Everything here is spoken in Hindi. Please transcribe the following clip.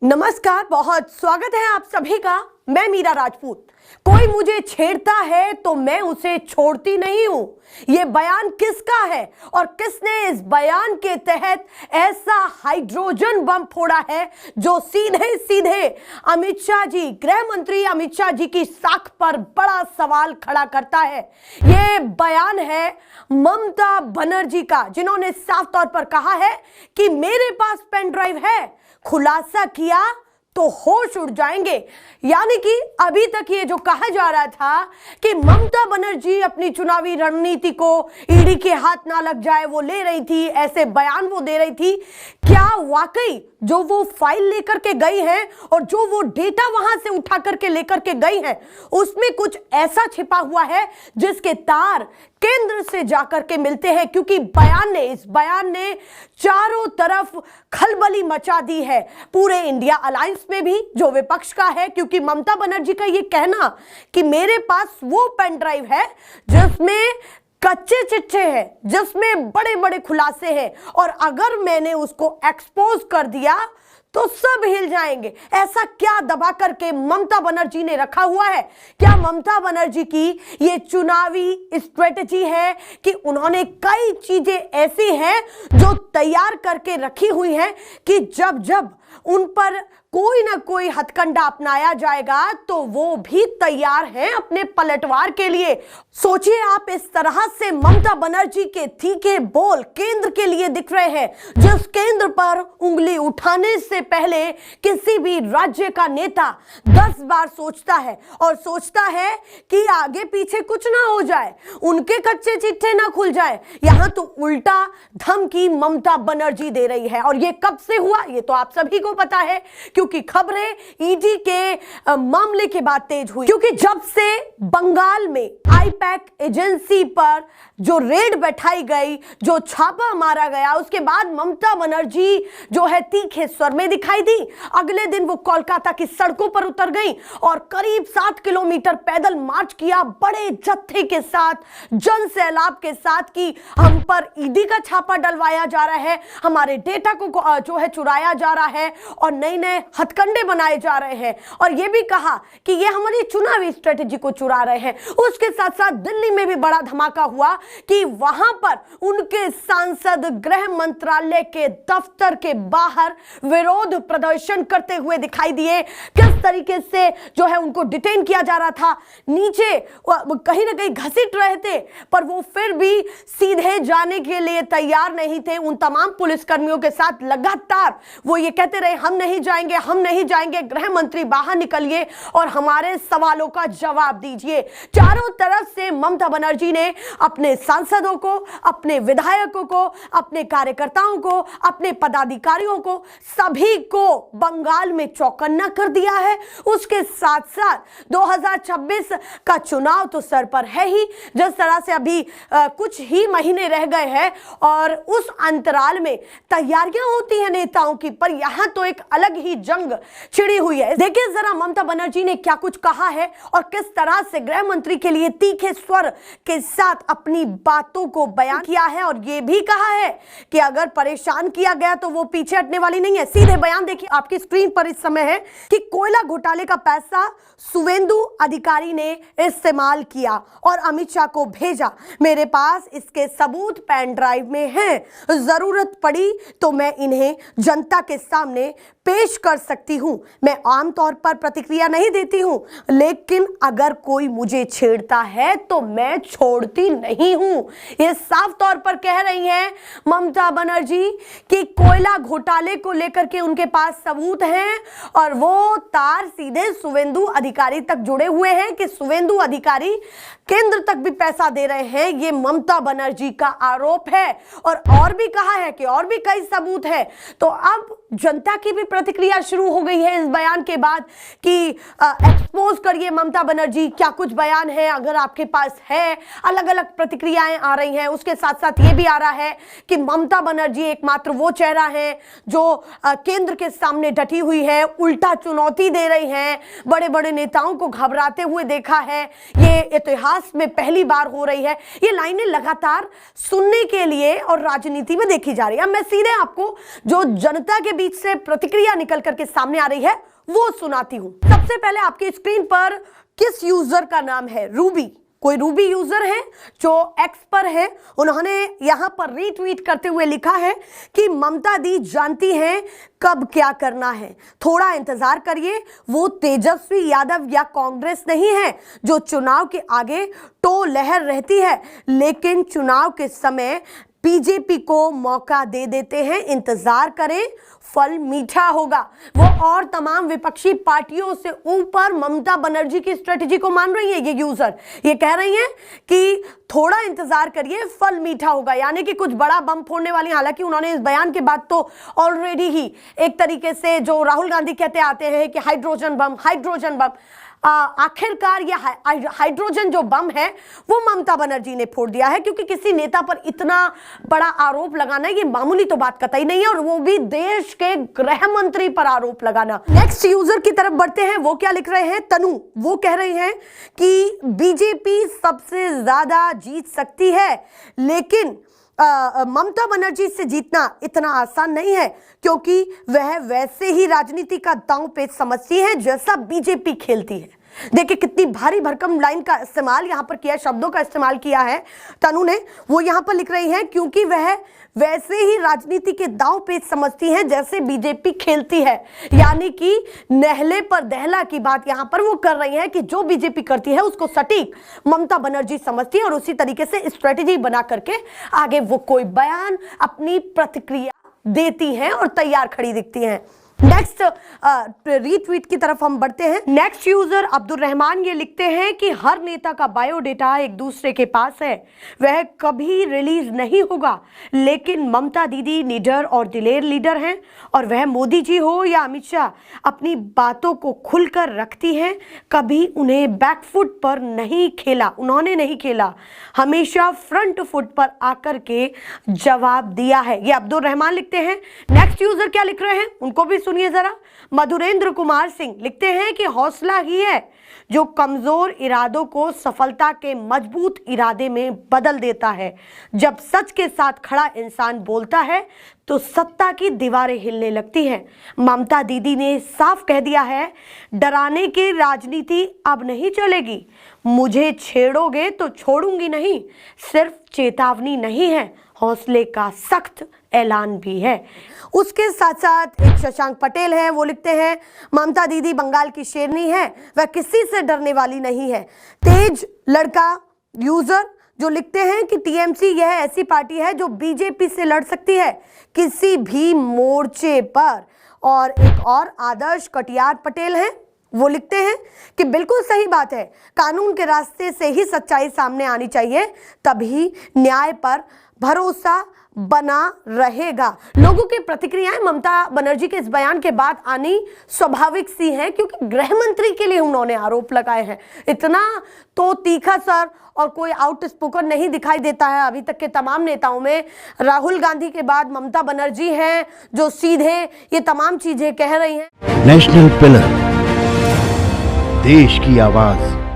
नमस्कार, बहुत स्वागत है आप सभी का। मैं मीरा राजपूत। कोई मुझे छेड़ता है तो मैं उसे छोड़ती नहीं हूं। यह बयान किसका है और किसने इस बयान के तहत ऐसा हाइड्रोजन बम फोड़ा है जो सीधे सीधे अमित शाह जी, गृह मंत्री अमित शाह जी की साख पर बड़ा सवाल खड़ा करता है। यह बयान है ममता बनर्जी का, जिन्होंने साफ तौर पर कहा है कि मेरे पास पेन ड्राइव है, खुलासा किया तो होश उड़ जाएंगे। यानी कि अभी तक ये जो कहा जा रहा था कि ममता बनर्जी अपनी चुनावी रणनीति को ईडी के हाथ ना लग जाए वो ले रही थी, ऐसे बयान वो दे रही थी, क्या वाकई जो वो फाइल लेकर के गई हैं और जो वो डेटा वहां से उठा करके लेकर के गई हैं उसमें कुछ ऐसा छिपा हुआ है जिसके तार केंद्र से जाकर के मिलते हैं? क्योंकि इस बयान ने चारों तरफ खलबली मचा दी है, पूरे इंडिया अलायंस में भी जो विपक्ष का है, क्योंकि ममता बनर्जी का ये कहना कि मेरे पास वो पेन ड्राइव है जिसमें कच्चे चिट्ठे हैं, जिसमें बड़े बड़े खुलासे हैं और अगर मैंने उसको एक्सपोज कर दिया तो सब हिल जाएंगे। ऐसा क्या दबा करके ममता बनर्जी ने रखा हुआ है? क्या ममता बनर्जी की ये चुनावी स्ट्रेटजी है कि उन्होंने कई चीजें ऐसी हैं जो तैयार करके रखी हुई हैं कि जब जब उन पर कोई ना कोई हथकंडा अपनाया जाएगा तो वो भी तैयार हैं अपने पलटवार के लिए। सोचिए आप, इस तरह से ममता बनर्जी के तीखे बोल केंद्र के लिए दिख रहे हैं, जिस केंद्र पर उंगली उठाने से पहले किसी भी राज्य का नेता 10 बार सोचता है और सोचता है कि आगे पीछे कुछ ना हो जाए, उनके कच्चे चिट्ठे ना खुल जाए। यहां तो उल्टा धमकी ममता बनर्जी दे रही है। और ये कब से हुआ ये तो आप सभी को पता है, क्योंकि खबरें ईडी के मामले के बाद तेज हुई। क्योंकि जब से बंगाल में आईपैक एजेंसी पर जो रेड बैठाई गई, जो छापा मारा गया, उसके बाद ममता बनर्जी जो है तीखे स्वर में दिखाई दी। अगले दिन वो कोलकाता की सड़कों पर उतर गई और करीब 7 किलोमीटर पैदल मार्च किया, बड़े जत्थे के साथ, जन सैलाब के साथ कि हम पर ईडी का छापा डलवाया जा रहा है, हमारे डेटा को जो है चुराया जा रहा है और नए नए हथकंडे बनाए जा रहे हैं। और यह भी कहा कि ये हमारी चुनावी स्ट्रेटेजी को चुरा रहे हैं। उसके साथ साथ दिल्ली में भी बड़ा धमाका हुआ कि वहां पर उनके सांसद गृह मंत्रालय के दफ्तर के बाहर विरोध प्रदर्शन करते हुए दिखाई दिए। किस तरीके से जो है उनको डिटेन किया जा रहा था, नीचे कहीं ना कहीं घसीट रहे थे, पर वो फिर भी सीधे जाने के लिए तैयार नहीं थे। उन तमाम पुलिसकर्मियों के साथ लगातार वो ये कहते रहे, हम नहीं जाएंगे, हम नहीं जाएंगे, गृह मंत्री बाहर निकलिए और हमारे सवालों का जवाब दीजिए। चारों तरफ से ममता बनर्जी ने अपने सांसदों को, अपने विधायकों को, अपने कार्यकर्ताओं को, अपने पदाधिकारियों को, सभी को बंगाल में चौकन्ना कर दिया है। उसके साथ साथ 2026 का चुनाव तो सर पर है ही, जिस तरह से अभी कुछ ही महीने रह गए हैं और उस अंतराल में तैयारियां होती हैं नेताओं की, पर यहां तो एक अलग ही जंग छिड़ी हुई है। देखिए जरा ममता बनर्जी ने क्या कुछ कहा है और किस तरह से गृह मंत्री के लिए तीखे स्वर के साथ अपनी बातों को बयान किया है। और यह भी कहा है कि अगर परेशान किया गया तो वो पीछे हटने वाली नहीं है। सीधे बयान देखिए, आपकी स्क्रीन पर इस समय है कि कोयला घोटाले का पैसा सुवेंदु अधिकारी ने इस्तेमाल किया और अमित शाह को भेजा। मेरे पास इसके सबूत पेन ड्राइव में हैं, जरूरत पड़ी तो मैं इन्हें जनता के सामने पेश कर सकती हूं। मैं आमतौर पर प्रतिक्रिया नहीं देती हूं, लेकिन अगर कोई मुझे छेड़ता है तो मैं छोड़ती नहीं हूं। ये साफ तौर पर कह रही हैं ममता बनर्जी कि कोयला घोटाले को लेकर के उनके पास सबूत हैं और वो तार सीधे सुवेंदु अधिकारी तक जुड़े हुए हैं कि सुवेंदु अधिकारी केंद्र तक भी पैसा दे रहे हैं। ये ममता बनर्जी का आरोप है और भी कहा है कि और भी कई सबूत है। तो अब जनता की भी प्रतिक्रिया शुरू हो गई है इस बयान के बाद कि एक्सपोज करिए ममता बनर्जी, क्या कुछ बयान है अगर आपके पास है। अलग अलग प्रतिक्रियाएं आ रही हैं। उसके साथ साथ ये भी आ रहा है कि ममता बनर्जी एकमात्र वो चेहरा है जो केंद्र के सामने डटी हुई है, उल्टा चुनौती दे रही है, बड़े बड़े नेताओं को घबराते हुए देखा है। ये इतिहास में पहली बार हो रही है। ये लाइनें लगातार सुनने के लिए और राजनीति में देखी जा रही है। मैं सीधे आपको जो जनता के बीच से प्रतिक्रिया निकल करके सामने आ रही है वो सुनाती हूं। सबसे पहले आपकी स्क्रीन पर किस यूजर का नाम है, रूबी। कोई रूबी यूजर है जो एक्स पर है, उन्होंने यहां पर रीट्वीट करते हुए लिखा है कि ममता दी जानती हैं कब क्या करना है, थोड़ा इंतजार करिए। वो तेजस्वी यादव या कांग्रेस नहीं है जो चुनाव के आगे तो लहर रहती है, लेकिन चुनाव के समय बीजेपी को मौका दे देते हैं। इंतजार करें, फल मीठा होगा। वो और तमाम विपक्षी पार्टियों से ऊपर ममता बनर्जी की स्ट्रेटेजी को मान रही है ये यूजर। ये कह रही हैं कि थोड़ा इंतजार करिए, फल मीठा होगा, यानी कि कुछ बड़ा बम फोड़ने वाली। हालांकि उन्होंने इस बयान के बाद तो ऑलरेडी ही एक तरीके से जो राहुल गांधी कहते आते हैं कि हाइड्रोजन बम आखिरकार यह हाइड्रोजन जो बम है वो ममता बनर्जी ने फोड़ दिया है, क्योंकि किसी नेता पर इतना बड़ा आरोप लगाना ये मामूली तो बात कतई नहीं है, और वो भी देश के गृह मंत्री पर आरोप लगाना। नेक्स्ट यूजर की तरफ बढ़ते हैं, वो क्या लिख रहे हैं, तनु। वो कह रही हैं कि बीजेपी सबसे ज्यादा जीत सकती है, लेकिन ममता बनर्जी से जीतना इतना आसान नहीं है, क्योंकि वह वैसे ही राजनीति का दांव पेच समझती है जैसा बीजेपी खेलती है। देखिए कितनी भारी भरकम लाइन का इस्तेमाल यहां पर किया, शब्दों का इस्तेमाल किया है तनु ने। वो यहां पर लिख रही है क्योंकि वह वैसे ही राजनीति के दांव पेच समझती है जैसे बीजेपी खेलती है, यानी कि नहले पर दहला की बात यहां पर वो कर रही है कि जो बीजेपी करती है उसको सटीक ममता बनर्जी समझती है, और उसी तरीके से स्ट्रेटेजी बना करके आगे वो कोई बयान, अपनी प्रतिक्रिया देती हैं और तैयार खड़ी दिखती हैं। नेक्स्ट रीट्वीट की तरफ हम बढ़ते हैं। नेक्स्ट यूजर अब्दुल रहमान ये लिखते हैं कि हर नेता का बायोडेटा एक दूसरे के पास है, वह कभी रिलीज नहीं होगा, लेकिन ममता दीदी निडर और दिलेर लीडर हैं, और वह मोदी जी हो या अमित शाह अपनी बातों को खुलकर रखती हैं। कभी उन्हें बैकफुट पर उन्होंने नहीं खेला, हमेशा फ्रंट फुट पर आकर के जवाब दिया है। ये अब्दुल रहमान लिखते हैं। नेक्स्ट यूजर क्या लिख रहे हैं उनको भी सुनिए जरा। मधुरेंद्र कुमार सिंह लिखते हैं कि हौसला ही है जो कमजोर इरादों को सफलता के मजबूत इरादे में बदल देता है। जब सच के साथ खड़ा इंसान बोलता है तो सत्ता की दीवारें हिलने लगती हैं। ममता दीदी ने साफ कह दिया है, डराने की राजनीति अब नहीं चलेगी, मुझे छेड़ोगे तो छोड़ूंगी नहीं, सिर्फ चेतावनी नहीं है, हौसले का सख्त ऐलान भी है। उसके साथ साथ एक शशांक पटेल है, वो लिखते हैं ममता दीदी बंगाल की शेरनी है, वह किसी से डरने वाली नहीं है। तेज लड़का यूजर जो लिखते हैं कि टीएमसी यह ऐसी पार्टी है जो बीजेपी से लड़ सकती है किसी भी मोर्चे पर। और एक और आदर्श कटियार पटेल हैं, वो लिखते हैं कि बिल्कुल सही बात है, कानून के रास्ते से ही सच्चाई सामने आनी चाहिए, तभी न्याय पर भरोसा बना रहेगा। लोगों की प्रतिक्रियाएं ममता बनर्जी के इस बयान के बाद आनी स्वाभाविक सी हैं, क्योंकि गृह मंत्री के लिए उन्होंने आरोप लगाए हैं। इतना तो तीखा सर और कोई आउटस्पोकन नहीं दिखाई देता है अभी तक के तमाम नेताओं में। राहुल गांधी के बाद ममता बनर्जी हैं जो सीधे ये तमाम चीजें कह रही हैं। नेशनल पिलर, देश की आवाज।